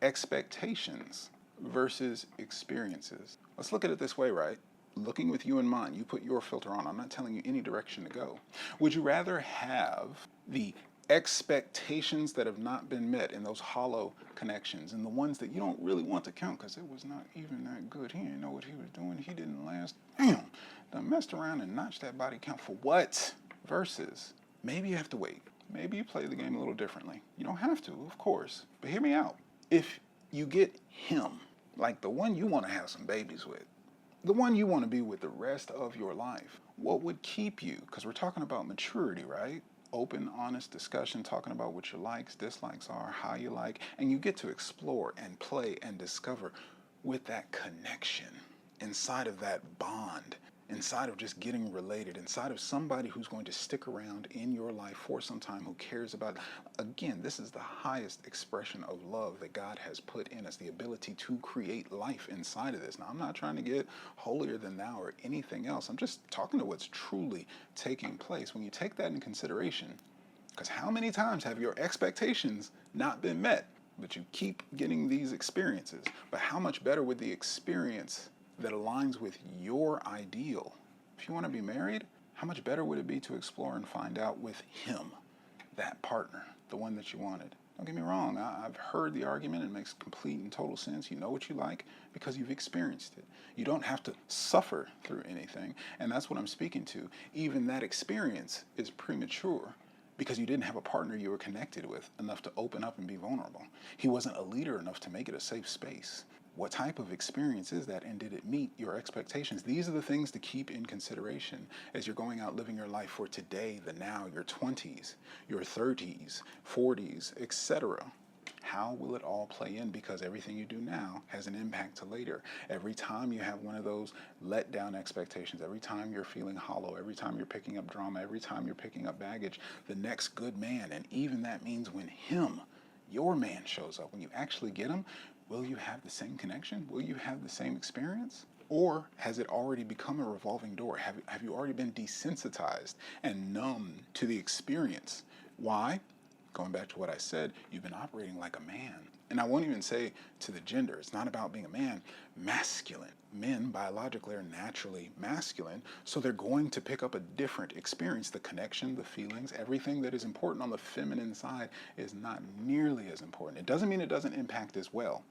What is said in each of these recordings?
expectations versus experiences. Let's look at it this way, right? Looking with you in mind, you put your filter on. I'm not telling you any direction to go. Would you rather have the expectations that have not been met in those hollow connections and the ones that you don't really want to count because it was not even that good? He didn't know what he was doing. He didn't last. Damn, done messed around and notched that body count for what? Versus maybe you have to wait. Maybe you play the game a little differently. You don't have to, of course, but hear me out. If you get him, like the one you want to have some babies with, the one you want to be with the rest of your life, what would keep you? Because we're talking about maturity, right? Open, honest discussion, talking about what your likes, dislikes are, how you like, and you get to explore and play and discover with that connection inside of that bond, inside of just getting related, inside of somebody who's going to stick around in your life for some time, who cares about. Again, this is the highest expression of love that God has put in us, the ability to create life inside of this. Now, I'm not trying to get holier than thou or anything else. I'm just talking to what's truly taking place. When you take that in consideration, because how many times have your expectations not been met, but you keep getting these experiences? But how much better would the experience that aligns with your ideal? If you want to be married, how much better would it be to explore and find out with him, that partner, the one that you wanted? Don't get me wrong, I've heard the argument. It makes complete and total sense. You know what you like because you've experienced it. You don't have to suffer through anything, and that's what I'm speaking to. Even that experience is premature because you didn't have a partner you were connected with enough to open up and be vulnerable. He wasn't a leader enough to make it a safe space. What type of experience is that, and did it meet your expectations? These are the things to keep in consideration as you're going out living your life for today, the now, your 20s, your 30s, 40s, etc. How will it all play in? Because everything you do now has an impact to later. Every time you have one of those let down expectations, every time you're feeling hollow, every time you're picking up drama, every time you're picking up baggage, the next good man, and even that means when him, your man, shows up, when you actually get him, will you have the same connection? Will you have the same experience? Or has it already become a revolving door? Have you already been desensitized and numb to the experience? Why? Going back to what I said, you've been operating like a man. And I won't even say to the gender, it's not about being a man, masculine. Men biologically are naturally masculine, so they're going to pick up a different experience. The connection, the feelings, everything that is important on the feminine side is not nearly as important. It doesn't mean it doesn't impact as well,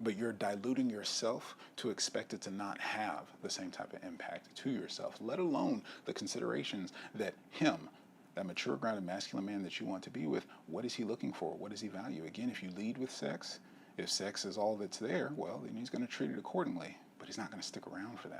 but you're diluting yourself to expect it to not have the same type of impact to yourself, let alone the considerations that him, that mature, grounded, masculine man that you want to be with, what is he looking for? What does he value? Again, if you lead with sex, if sex is all that's there, well, then he's going to treat it accordingly, but he's not going to stick around for that.